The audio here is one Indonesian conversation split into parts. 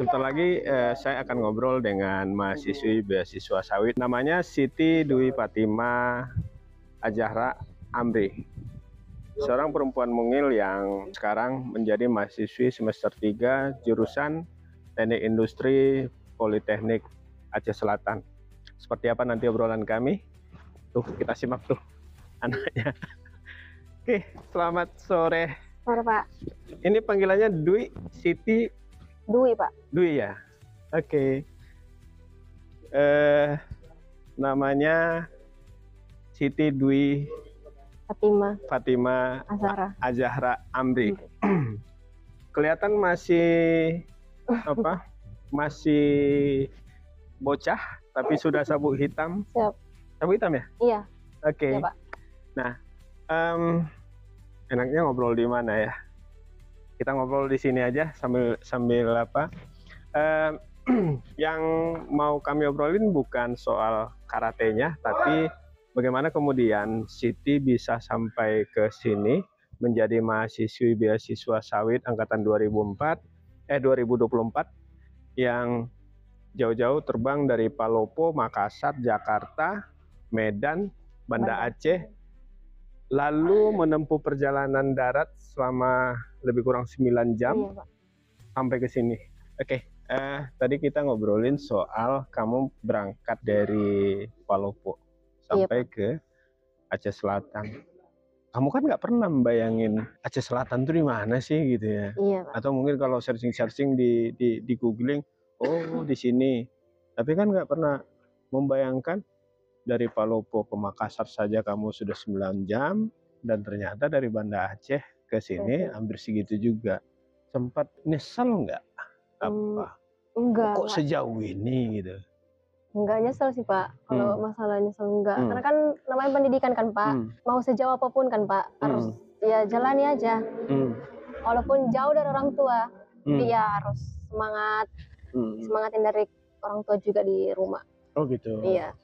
sebentar lagi saya akan ngobrol dengan mahasiswi beasiswa sawit. Namanya Siti Dwi Fatima Azahra Amri. Seorang perempuan mungil yang sekarang menjadi mahasiswi semester 3 jurusan Teknik Industri Politeknik Aceh Selatan. Seperti apa nanti obrolan kami? Tuh, kita simak tuh anaknya. Oke, selamat sore. Sore, Pak. Ini panggilannya Dwi, Siti? Dwi, Pak. Dwi ya? Oke. Namanya Siti Dwi Fatima Azahra Amri. Kelihatan masih masih bocah, tapi sudah sabuk hitam. Siap. Sabuk hitam ya? Iya. Oke. Iya, Pak. Nah, enaknya ngobrol di mana ya? Kita ngobrol di sini aja sambil apa? Yang mau kami obrolin bukan soal karatenya, tapi bagaimana kemudian Siti bisa sampai ke sini menjadi mahasiswi beasiswa sawit angkatan 2024 yang jauh-jauh terbang dari Palopo, Makassar, Jakarta, Medan, Banda Aceh, lalu menempuh perjalanan darat selama lebih kurang 9 jam. Iya, Pak. Sampai ke sini. Oke, tadi kita ngobrolin soal kamu berangkat dari Palopo sampai ke Aceh Selatan. Kamu kan nggak pernah membayangin Aceh Selatan tuh di mana sih gitu ya? Iya, Pak. Atau mungkin kalau searching di googling, oh di sini. Tapi kan nggak pernah membayangkan dari Palopo ke Makassar saja kamu sudah 9 jam, dan ternyata dari Banda Aceh ke sini hampir segitu juga. Sempat nyesel nggak? Apa? Enggak, Kok sejauh ini gitu? Enggak nyesel sih, Pak. Kalau masalah nyesel enggak. Karena kan namanya pendidikan kan, Pak. Mau sejauh apapun kan, Pak. Harus ya jalani aja. Walaupun jauh dari orang tua, tapi ya harus semangat. Semangatin dari orang tua juga di rumah. Oh gitu. Iya.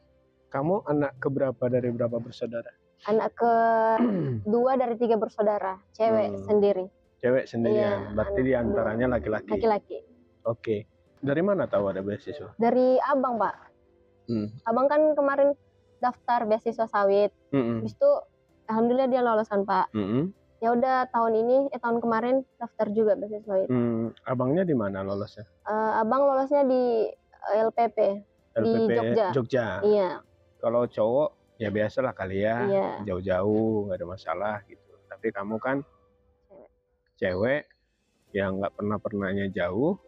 Kamu anak keberapa dari berapa bersaudara? Anak kedua dari 3 bersaudara, cewek sendiri. Cewek sendirian. Iya, Berarti diantaranya laki-laki. Laki-laki. Oke. Dari mana tahu ada beasiswa? Dari abang, Pak. Abang kan kemarin daftar beasiswa sawit. Habis itu alhamdulillah dia lolos kan, Pak. Ya udah tahun kemarin daftar juga beasiswa sawit. Abangnya di mana lolosnya? Abang lolosnya di LPP di Jogja. Iya. Kalau cowok ya biasalah kali ya. Iya. Jauh-jauh nggak ada masalah gitu. Tapi kamu kan cewek yang nggak pernahnya jauh,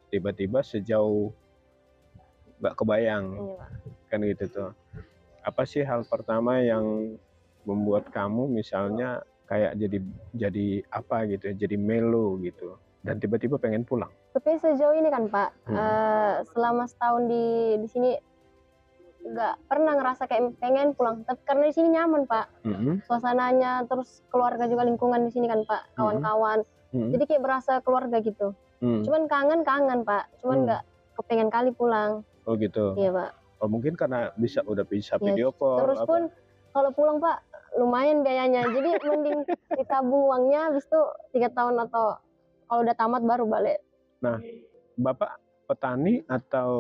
tiba-tiba sejauh nggak kebayang. Iya, Pak. Kan gitu tuh. Apa sih hal pertama yang membuat kamu misalnya kayak jadi apa gitu ya, jadi melo gitu, dan tiba-tiba pengen pulang? Tapi sejauh ini kan, Pak, selama setahun di sini nggak pernah ngerasa kayak pengen pulang. Tapi karena di sini nyaman, Pak. Suasananya, terus keluarga juga, lingkungan di sini kan, Pak, kawan-kawan. Jadi kayak berasa keluarga gitu. Cuman kangen, Pak. Cuman nggak kepengen kali pulang. Oh gitu. Iya, Pak. Oh mungkin karena udah bisa video call. Terus pun kalau pulang, Pak, lumayan biayanya. Jadi mending ditabung uangnya, habis itu 3 tahun atau kalau udah tamat baru balik. Nah, Bapak petani atau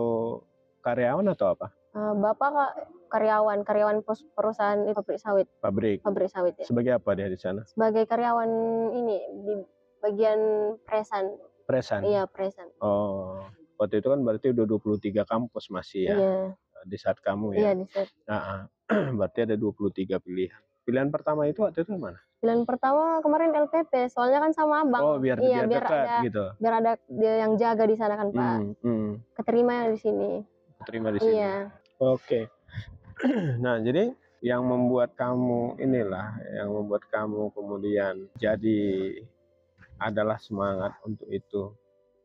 karyawan atau apa? Bapak karyawan perusahaan pabrik sawit. Pabrik sawit ya. Sebagai apa dia di sana? Sebagai karyawan ini di bagian presan. Presan? Iya, presan. Oh, waktu itu kan berarti udah 23 kampus masih ya? Iya. Di saat kamu ya? Iya, di saat. Berarti ada 23 pilihan. Pilihan pertama itu waktu itu mana? Pilihan pertama kemarin LPP, soalnya kan sama abang. Oh, biar dekat ada, gitu. Biar ada dia yang jaga di sana kan, Pak. Keterima di sini. Keterima di sini. Iya. Oke. Nah, jadi yang membuat kamu kemudian jadi adalah semangat untuk itu.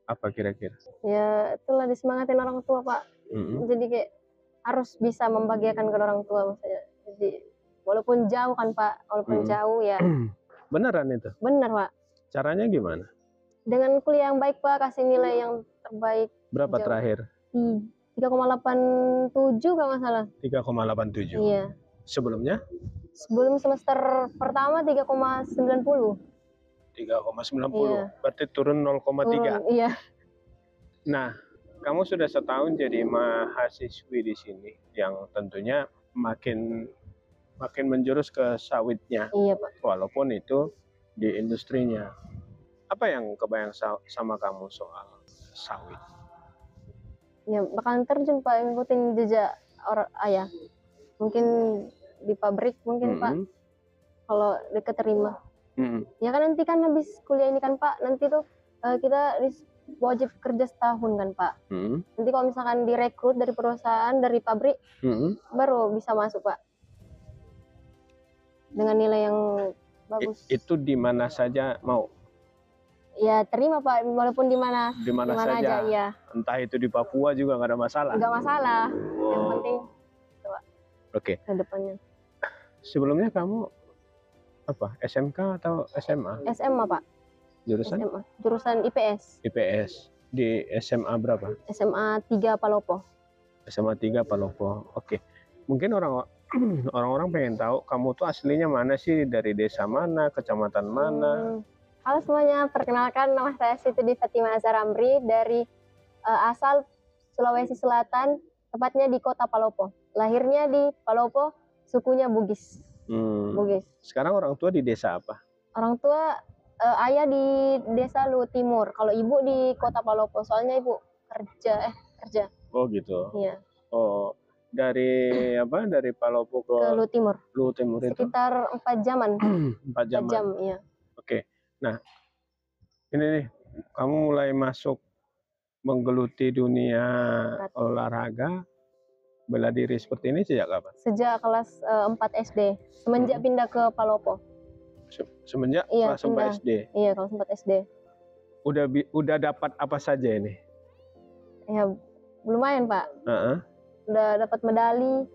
Apa kira-kira? Ya, itulah disemangatin orang tua, Pak. Jadi kayak harus bisa membahagiakan ke orang tua maksudnya. Jadi walaupun jauh kan, Pak, jauh ya. Beneran itu? Bener, Pak. Caranya gimana? Dengan kuliah yang baik, Pak, kasih nilai yang terbaik. Berapa jauh. Terakhir? 3,87 kalau nggak salah. 3,87. Iya. Sebelumnya? Sebelum semester pertama 3,90. 3,90. Iya. Berarti turun 0,3. Iya. Nah, kamu sudah setahun jadi mahasiswi di sini, yang tentunya makin menjurus ke sawitnya, Iya Pak. walaupun itu di industrinya. Apa yang kebayang sama kamu soal sawit? Ya bakalan terjun Pak, ngikutin jejak orang ayah. Mungkin di pabrik mungkin Pak, kalau diketerima. Ya kan nanti kan habis kuliah ini kan Pak, nanti tuh kita wajib kerja setahun kan Pak. Nanti kalau misalkan direkrut dari perusahaan, dari pabrik, baru bisa masuk Pak. Dengan nilai yang bagus. Itu di mana saja mau? Ya terima Pak, walaupun di mana saja. Aja, ya. Entah itu di Papua juga nggak ada masalah. Nggak masalah. Yang penting Oke. Ke depannya. Sebelumnya kamu apa? SMK atau SMA? SMA Pak. Jurusan? SMA. Jurusan IPS. IPS. Di SMA berapa? SMA 3 Palopo. SMA 3 Palopo. Oke. Mungkin orang-orang pengen tahu kamu tuh aslinya mana sih, dari desa mana, kecamatan mana? Halo semuanya, perkenalkan nama saya Siti Dwi Fatimah Azhar Amri dari asal Sulawesi Selatan, tepatnya di Kota Palopo. Lahirnya di Palopo, sukunya Bugis. Bugis. Sekarang orang tua di desa apa? Orang tua ayah di desa Luwu Timur, kalau ibu di Kota Palopo, soalnya ibu kerja. Oh gitu. Iya. Oh, dari apa? Dari Palopo ke Luwu Timur. Luwu Timur itu sekitar 4 jaman. 4 jam, iya. Oke. Nah, ini nih, kamu mulai masuk menggeluti dunia olahraga, bela diri seperti ini sejak kapan? Sejak kelas 4 SD, semenjak pindah ke Palopo. Semenjak kelas 4 SD? Iya, kelas 4 SD. Udah dapat apa saja ini? Ya, lumayan Pak. Udah dapat medali.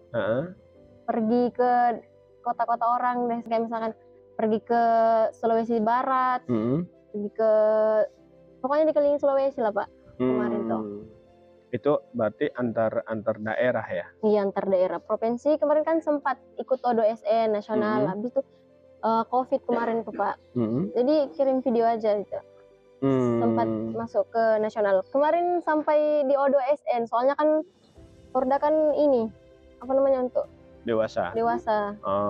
Pergi ke kota-kota orang deh, kayak misalkan pergi ke Sulawesi Barat, pergi ke pokoknya dikelilingi Sulawesi lah Pak. Kemarin tuh. Itu berarti antar daerah ya? Iya, antar daerah. Provinsi kemarin kan sempat ikut ODSN nasional, habis itu COVID kemarin tuh Pak. Jadi kirim video aja gitu. Sempat masuk ke nasional. Kemarin sampai di ODSN, soalnya kan Porda kan ini apa namanya, untuk dewasa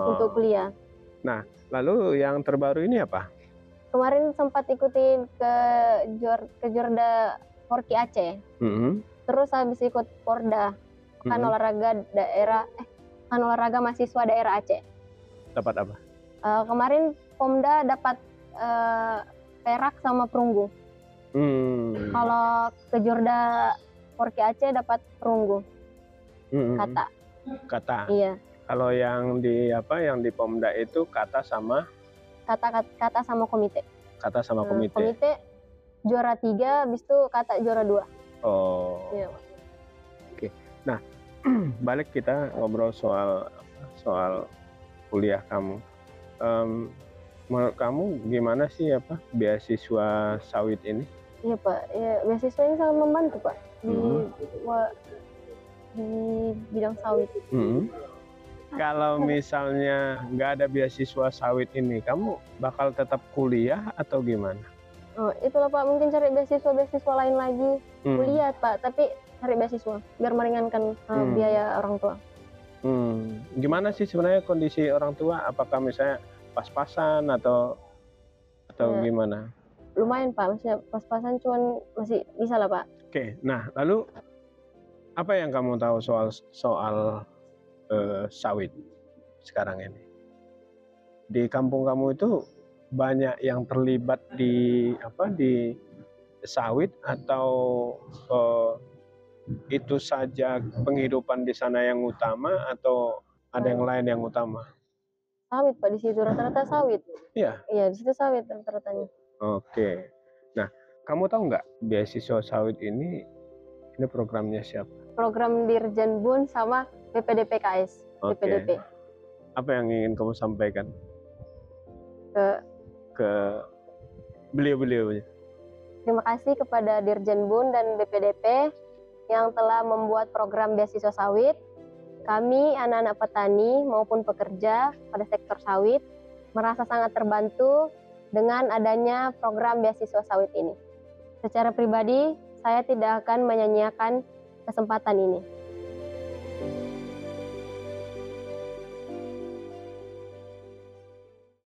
untuk kuliah. Nah, lalu yang terbaru ini apa? Kemarin sempat ikutin ke Jorda Forki Aceh. Terus habis ikut Porda, kan olahraga daerah, kan olahraga mahasiswa daerah Aceh. Dapat apa? Kemarin Pomda dapat perak sama perunggu. Kalau ke Jorda Forki Aceh dapat perunggu. Kata. Iya. Kalau yang di Pomda itu kata sama komite. Kata sama komite. Komite juara 3, habis itu kata juara 2. Oh. Iya. Oke. Nah, balik kita ngobrol soal kuliah kamu. Menurut kamu gimana sih beasiswa sawit ini? Iya Pak, ya, beasiswa ini sangat membantu Pak di bidang sawit. Kalau misalnya nggak ada beasiswa sawit ini, kamu bakal tetap kuliah atau gimana? Oh, itulah Pak, mungkin cari beasiswa lain lagi. Kuliah Pak, tapi cari beasiswa biar meringankan biaya orang tua. Gimana sih sebenarnya kondisi orang tua? Apakah misalnya pas-pasan atau ya, gimana? Lumayan Pak, maksudnya pas-pasan, cuman masih bisa lah Pak. Oke, nah lalu apa yang kamu tahu soal sawit sekarang ini? Di kampung kamu itu banyak yang terlibat di sawit, atau itu saja penghidupan di sana yang utama, atau ada yang lain yang utama? Sawit Pak, di situ rata-rata sawit. Iya. Iya, di situ sawit rata-ratanya. Oke. Nah, kamu tahu nggak beasiswa sawit ini programnya siapa? Program Dirjen Bun sama BPDPKS. BPDP. Apa yang ingin kamu sampaikan ke beliau-beliaunya? Terima kasih kepada Dirjen Bun dan BPDP yang telah membuat program beasiswa sawit. Kami anak-anak petani maupun pekerja pada sektor sawit merasa sangat terbantu dengan adanya program beasiswa sawit ini. Secara pribadi, saya tidak akan menyanyiakan kesempatan ini.